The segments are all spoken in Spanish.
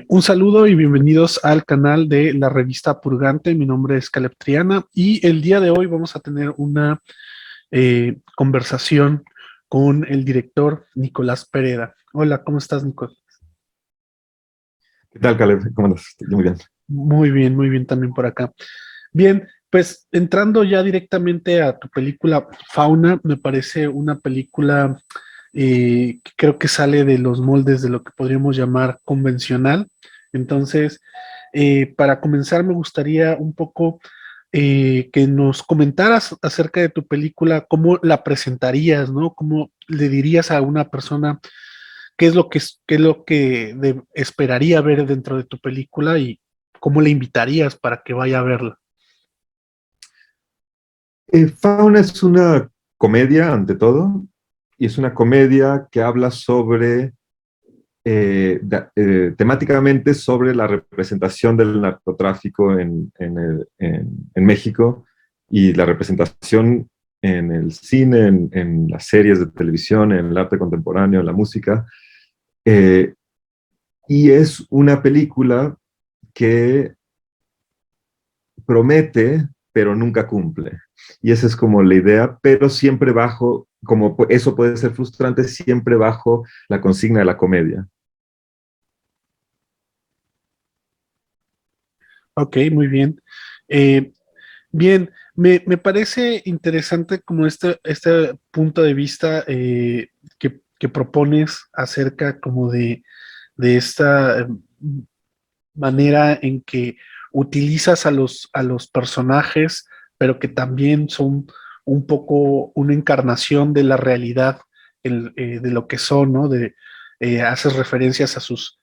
Un saludo y bienvenidos al canal de la revista Purgante. Mi nombre es Caleb Triana y el día de hoy vamos a tener una conversación con el director Nicolás Pereda. Hola, ¿cómo estás, Nicolás? ¿Qué tal, Caleb? ¿Cómo andas? Yo muy bien. Muy bien también por acá. Bien, pues entrando ya directamente a tu película Fauna, me parece una película que creo que sale de los moldes de lo que podríamos llamar convencional. Entonces, para comenzar, me gustaría un poco que nos comentaras acerca de tu película, cómo la presentarías, ¿no? ¿Cómo le dirías a una persona qué es lo que, qué es lo que esperaría ver dentro de tu película y cómo le invitarías para que vaya a verla? Fauna es una comedia, ante todo, y es una comedia que habla sobre, temáticamente, sobre la representación del narcotráfico en México y la representación en el cine, en las series de televisión, en el arte contemporáneo, en la música. Eh, y es una película que promete, pero nunca cumple. Y esa es como la idea, pero siempre bajo, como eso puede ser frustrante, siempre bajo la consigna de la comedia. Ok, muy bien. Eh, Bien, me parece interesante como este punto de vista que propones acerca como de esta manera en que utilizas a los personajes, pero que también son un poco una encarnación de la realidad, de lo que son, ¿no? Haces referencias a sus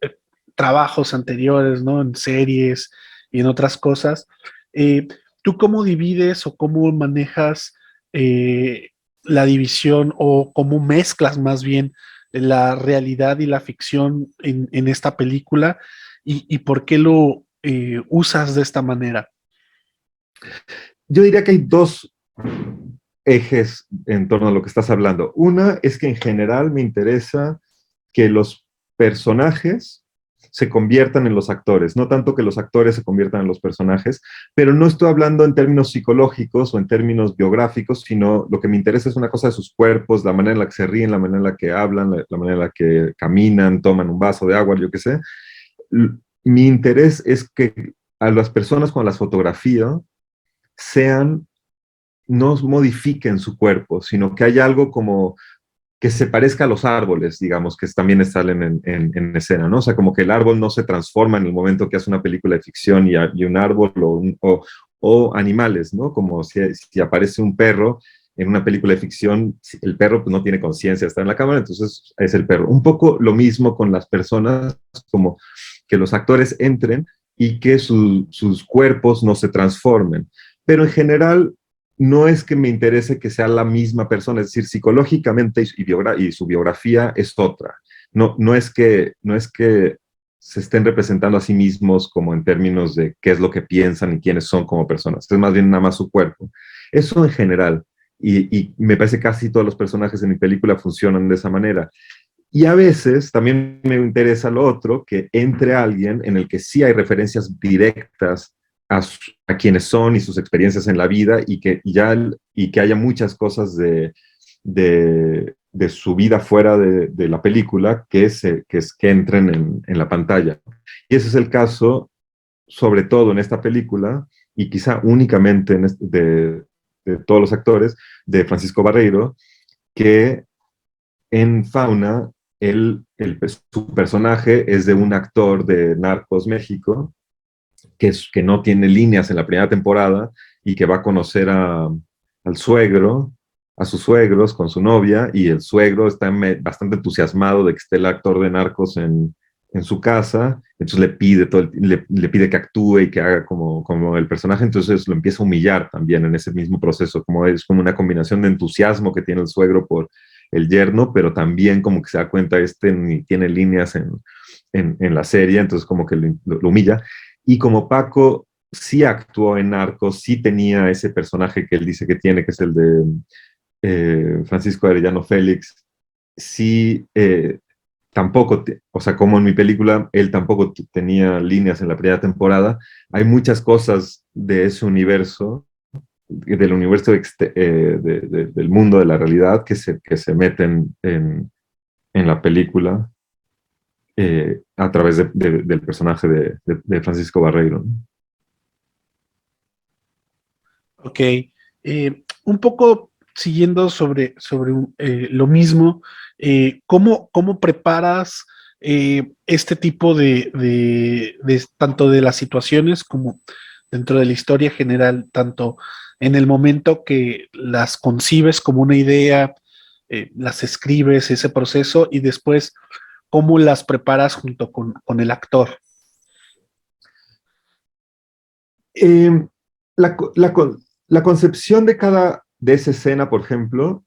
eh, trabajos anteriores, ¿no? En series y en otras cosas. Eh, ¿Tú cómo divides o cómo manejas eh, la división o cómo mezclas más bien la realidad y la ficción en esta película y por qué lo usas de esta manera? Yo diría que hay dos ejes en torno a lo que estás hablando. Una es que en general me interesa que los personajes se conviertan en los actores, no tanto que los actores se conviertan en los personajes, pero no estoy hablando en términos psicológicos o en términos biográficos, sino lo que me interesa es una cosa de sus cuerpos, la manera en la que se ríen, la manera en la que hablan, la manera en la que caminan, toman un vaso de agua, yo qué sé. Mi interés es que a las personas cuando las fotografío sean, no modifiquen su cuerpo, sino que haya algo como que se parezca a los árboles, digamos, que también salen en escena, ¿no? O sea, como que el árbol no se transforma en el momento que hace una película de ficción y un árbol o animales, ¿no? Como si aparece un perro en una película de ficción, el perro pues, no tiene conciencia, está en la cámara, entonces es el perro. Un poco lo mismo con las personas, como que los actores entren y que sus cuerpos no se transformen. Pero en general, no es que me interese que sea la misma persona, es decir, psicológicamente y su biografía es otra. No es que se estén representando a sí mismos como en términos de qué es lo que piensan y quiénes son como personas, es más bien nada más su cuerpo. Eso en general, y me parece que casi todos los personajes en mi película funcionan de esa manera. Y a veces también me interesa lo otro, que entre alguien en el que sí hay referencias directas a quienes son y sus experiencias en la vida y que haya muchas cosas de su vida fuera de la película que entren en la pantalla. Y ese es el caso, sobre todo en esta película, y quizá únicamente de todos los actores, de Francisco Barreiro, que en Fauna, su personaje es de un actor de Narcos México, que no tiene líneas en la primera temporada y que va a conocer al suegro, a sus suegros con su novia, y el suegro está bastante entusiasmado de que esté el actor de Narcos en su casa, entonces le pide que actúe y que haga como el personaje, entonces lo empieza a humillar también en ese mismo proceso, como es como una combinación de entusiasmo que tiene el suegro por el yerno, pero también como que se da cuenta ni tiene líneas en la serie, entonces como que lo humilla. Y como Paco sí actuó en Narcos, sí tenía ese personaje que él dice que tiene, que es el de Francisco Arellano Félix, sí tampoco, o sea, como en mi película, él tampoco tenía líneas en la primera temporada, hay muchas cosas de ese universo, del universo del mundo, de la realidad, que se meten en la película a través del personaje de Francisco Barreiro, ¿no? Ok. Un poco siguiendo sobre lo mismo, ¿cómo preparas este tipo tanto de las situaciones como dentro de la historia general, tanto en el momento que las concibes como una idea, las escribes, ese proceso, y después cómo las preparas junto con el actor? Eh, la, la concepción de esa escena, por ejemplo,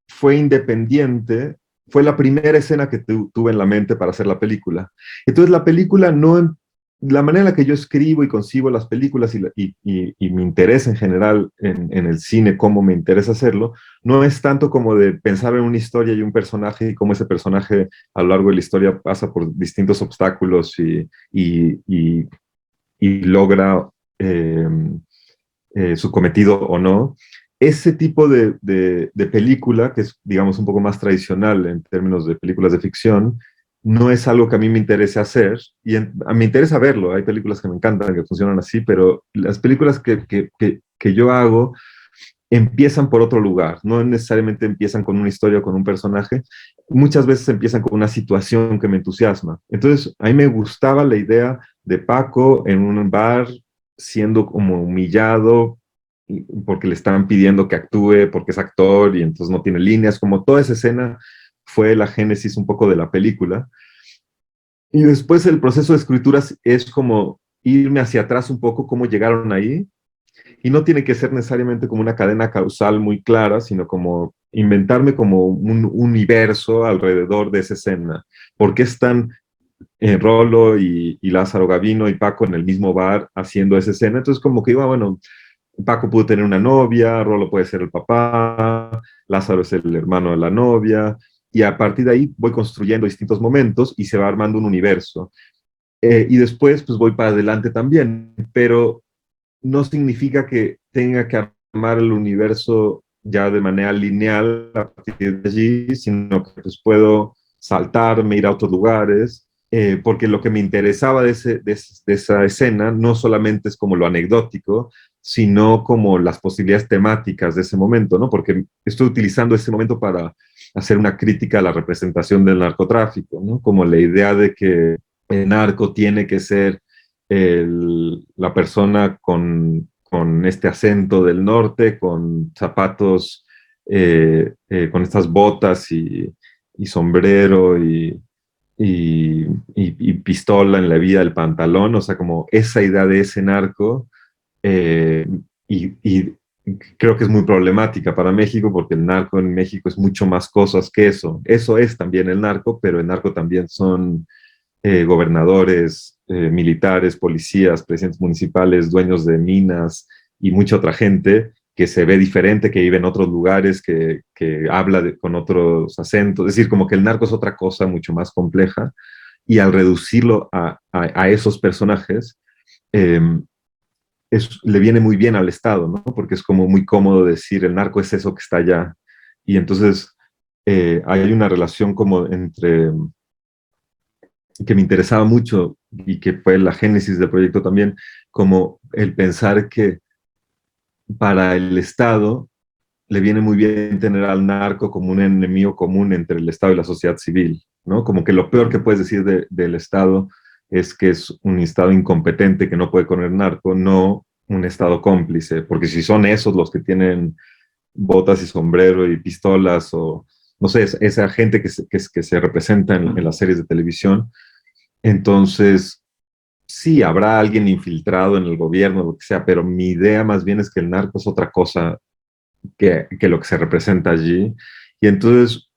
fue independiente, fue la primera escena que tuve en la mente para hacer la película. Entonces la película no, la manera en la que yo escribo y concibo las películas y mi interés en general en el cine, cómo me interesa hacerlo, no es tanto como de pensar en una historia y un personaje y cómo ese personaje a lo largo de la historia pasa por distintos obstáculos y logra eh, su cometido o no. Ese tipo de película, que es, digamos, un poco más tradicional en términos de películas de ficción, no es algo que a mí me interese hacer y me interesa verlo. Hay películas que me encantan, que funcionan así, pero las películas que yo hago empiezan por otro lugar, no necesariamente empiezan con una historia o con un personaje, muchas veces empiezan con una situación que me entusiasma. Entonces, a mí me gustaba la idea de Paco en un bar siendo como humillado porque le estaban pidiendo que actúe, porque es actor y entonces no tiene líneas, como toda esa escena fue la génesis un poco de la película. Y después el proceso de escritura es como irme hacia atrás un poco, cómo llegaron ahí, y no tiene que ser necesariamente como una cadena causal muy clara, sino como inventarme como un universo alrededor de esa escena. ¿Por qué están Rolo y Lázaro Gavino y Paco en el mismo bar haciendo esa escena? Entonces como que iba, bueno, Paco pudo tener una novia, Rolo puede ser el papá, Lázaro es el hermano de la novia, y a partir de ahí voy construyendo distintos momentos y se va armando un universo. Y después pues voy para adelante también, pero no significa que tenga que armar el universo ya de manera lineal a partir de allí, sino que pues puedo saltarme, ir a otros lugares, porque lo que me interesaba de esa escena no solamente es como lo anecdótico, sino como las posibilidades temáticas de ese momento, ¿no? Porque estoy utilizando ese momento para hacer una crítica a la representación del narcotráfico, ¿no? Como la idea de que el narco tiene que ser la persona con este acento del norte, con zapatos, con estas botas y sombrero y pistola en la vida del pantalón, o sea, como esa idea de ese narco, eh, y creo que es muy problemática para México porque el narco en México es mucho más cosas que eso. Eso es también el narco, pero el narco también son gobernadores, militares, policías, presidentes municipales, dueños de minas y mucha otra gente que se ve diferente, que vive en otros lugares, que habla con otros acentos. Es decir, como que el narco es otra cosa mucho más compleja y al reducirlo a esos personajes, eh, le viene muy bien al Estado, ¿no? Porque es como muy cómodo decir el narco es eso que está allá. Y entonces hay una relación como entre que me interesaba mucho y que fue la génesis del proyecto también, como el pensar que para el Estado le viene muy bien tener al narco como un enemigo común entre el Estado y la sociedad civil, ¿no? Como que lo peor que puedes decir del Estado es que es un Estado incompetente que no puede con el narco, no un Estado cómplice, porque si son esos los que tienen botas y sombrero y pistolas o, no sé, esa gente que se representa en las series de televisión, entonces, sí, habrá alguien infiltrado en el gobierno, lo que sea, pero mi idea más bien es que el narco es otra cosa que lo que se representa allí. Y entonces,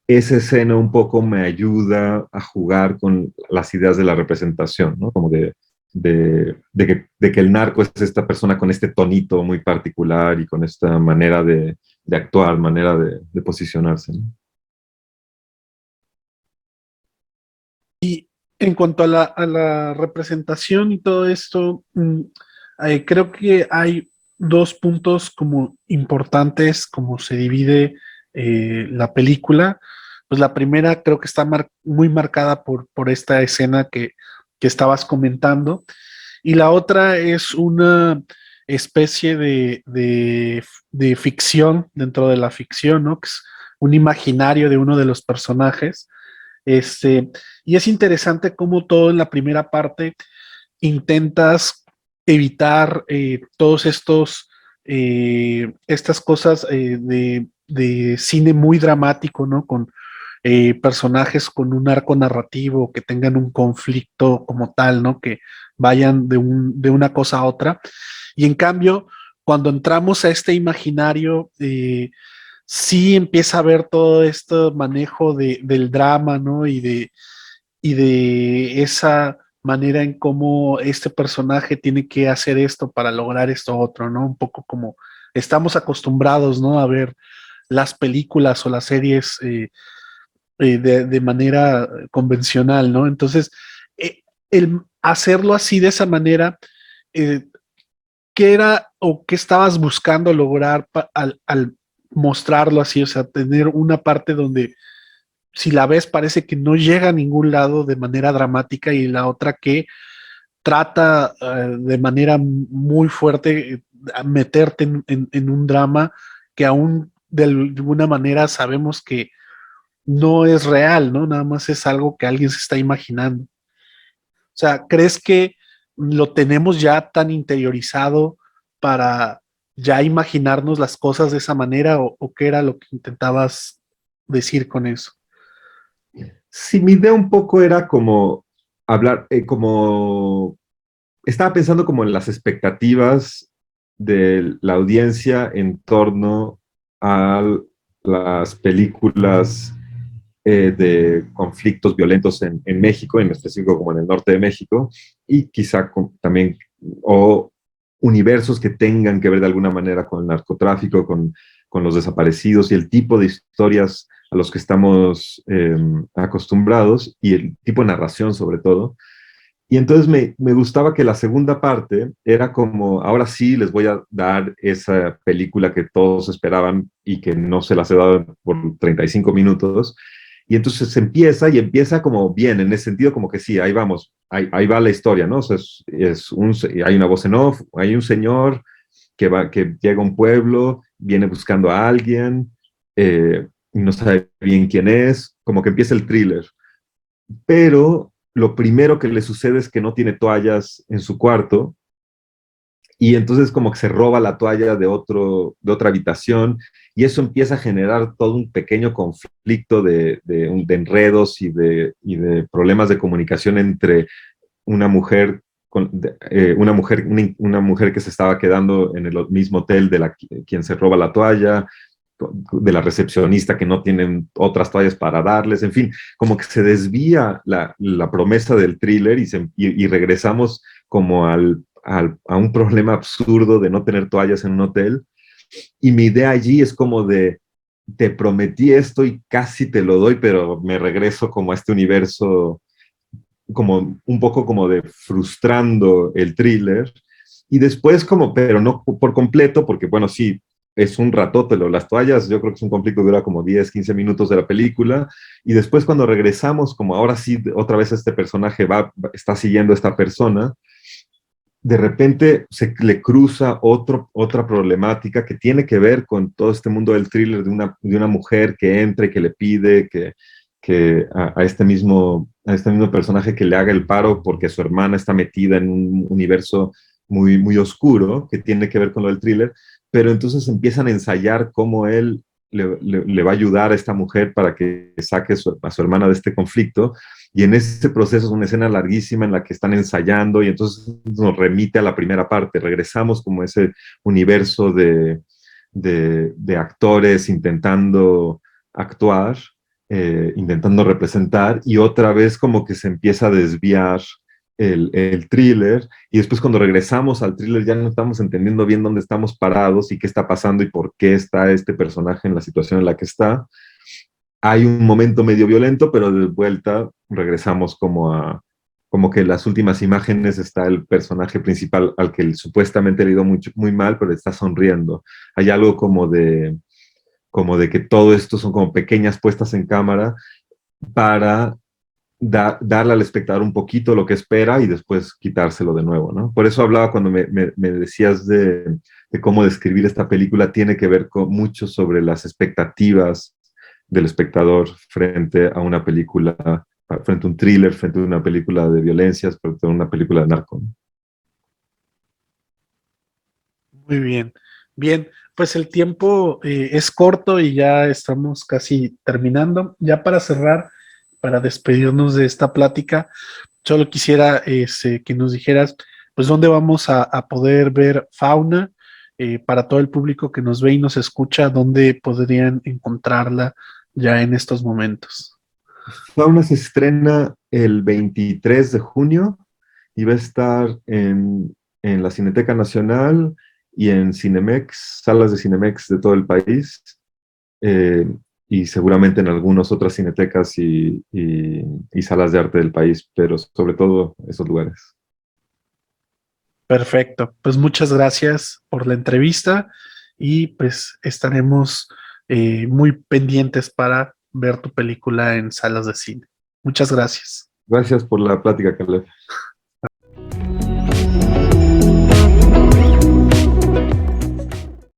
esa escena un poco me ayuda a jugar con las ideas de la representación, ¿no? Como de que el narco es esta persona con este tonito muy particular y con esta manera de actuar, manera de posicionarse, ¿no? En cuanto a la representación y todo esto, creo que hay dos puntos como importantes, como se divide la película. Pues la primera creo que está muy marcada por esta escena que estabas comentando, y la otra es una especie de ficción dentro de la ficción, ¿no? Que es un imaginario de uno de los personajes. este, y es interesante cómo todo en la primera parte intentas evitar todos estas cosas de cine muy dramático, ¿no? Con personajes con un arco narrativo, que tengan un conflicto como tal, ¿no? Que vayan de una cosa a otra. Y en cambio, cuando entramos a este imaginario, sí empieza a haber todo este manejo del drama, ¿no? Y de esa manera en cómo este personaje tiene que hacer esto para lograr esto otro, ¿no? Un poco como estamos acostumbrados, ¿no? A ver las películas o las series de manera convencional, ¿no? Entonces, el hacerlo así de esa manera, eh, ¿qué era o qué estabas buscando lograr al mostrarlo así? O sea, tener una parte donde si la ves parece que no llega a ningún lado de manera dramática, y la otra que trata de manera muy fuerte a meterte en un drama que aún de alguna manera sabemos que no es real, ¿no? Nada más es algo que alguien se está imaginando. O sea, ¿crees que lo tenemos ya tan interiorizado para ya imaginarnos las cosas de esa manera, o qué era lo que intentabas decir con eso? Sí, mi idea un poco era como hablar, como estaba pensando como en las expectativas de la audiencia en torno a las películas de conflictos violentos en México, en específico como en el norte de México, y quizá también, o universos que tengan que ver de alguna manera con el narcotráfico, con los desaparecidos y el tipo de historias a los que estamos acostumbrados y el tipo de narración sobre todo. Y entonces me gustaba que la segunda parte era como, ahora sí les voy a dar esa película que todos esperaban y que no se las he dado por 35 minutos. Y entonces empieza y empieza como bien, en ese sentido como que sí, ahí vamos, ahí va la historia, ¿no? O sea, hay una voz en off, hay un señor que llega a un pueblo, viene buscando a alguien, y no sabe bien quién es, como que empieza el thriller, pero lo primero que le sucede es que no tiene toallas en su cuarto y entonces como que se roba la toalla de otra habitación y eso empieza a generar todo un pequeño conflicto de enredos y de problemas de comunicación entre una mujer, una mujer que se estaba quedando en el mismo hotel de quien se roba la toalla, de la recepcionista que no tienen otras toallas para darles, en fin, como que se desvía la promesa del thriller y regresamos como a un problema absurdo de no tener toallas en un hotel. Y mi idea allí es como de, te prometí esto y casi te lo doy, pero me regreso como a este universo, como un poco como de frustrando el thriller. Y después como, pero no por completo, porque bueno, sí, es un ratótelo. Las toallas, yo creo que es un conflicto que dura como 10, 15 minutos de la película. Y después cuando regresamos, como ahora sí, otra vez este personaje está siguiendo a esta persona, de repente se le cruza otra problemática que tiene que ver con todo este mundo del thriller de una mujer que entra y que le pide que a este mismo personaje que le haga el paro porque su hermana está metida en un universo muy, muy oscuro que tiene que ver con lo del thriller, pero entonces empiezan a ensayar cómo él le va a ayudar a esta mujer para que saque a su hermana de este conflicto y en ese proceso es una escena larguísima en la que están ensayando y entonces nos remite a la primera parte. Regresamos como ese universo de actores intentando actuar, intentando representar y otra vez como que se empieza a desviar el thriller y después cuando regresamos al thriller ya no estamos entendiendo bien dónde estamos parados y qué está pasando y por qué está este personaje en la situación en la que está. Hay un momento medio violento, pero de vuelta regresamos como como que las últimas imágenes está el personaje principal al que supuestamente le ha ido muy mal, pero está sonriendo. Hay algo como de que todo esto son como pequeñas puestas en cámara para darle al espectador un poquito lo que espera y después quitárselo de nuevo, ¿no? Por eso hablaba cuando me decías de cómo describir esta película, tiene que ver con mucho sobre las expectativas del espectador frente a una película, frente a un thriller, frente a una película de violencias, frente a una película de narco. Muy bien. Bien, pues el tiempo es corto y ya estamos casi terminando. Ya para cerrar, para despedirnos de esta plática, solo quisiera que nos dijeras, pues, dónde vamos a poder ver Fauna, para todo el público que nos ve y nos escucha, dónde podrían encontrarla ya en estos momentos. Fauna se estrena el 23 de junio y va a estar en la Cineteca Nacional y en Cinemex, salas de Cinemex de todo el país, eh, y seguramente en algunas otras cinetecas y salas de arte del país, pero sobre todo esos lugares. Perfecto, pues muchas gracias por la entrevista y pues estaremos muy pendientes para ver tu película en salas de cine. Muchas gracias. Gracias por la plática, Caleb.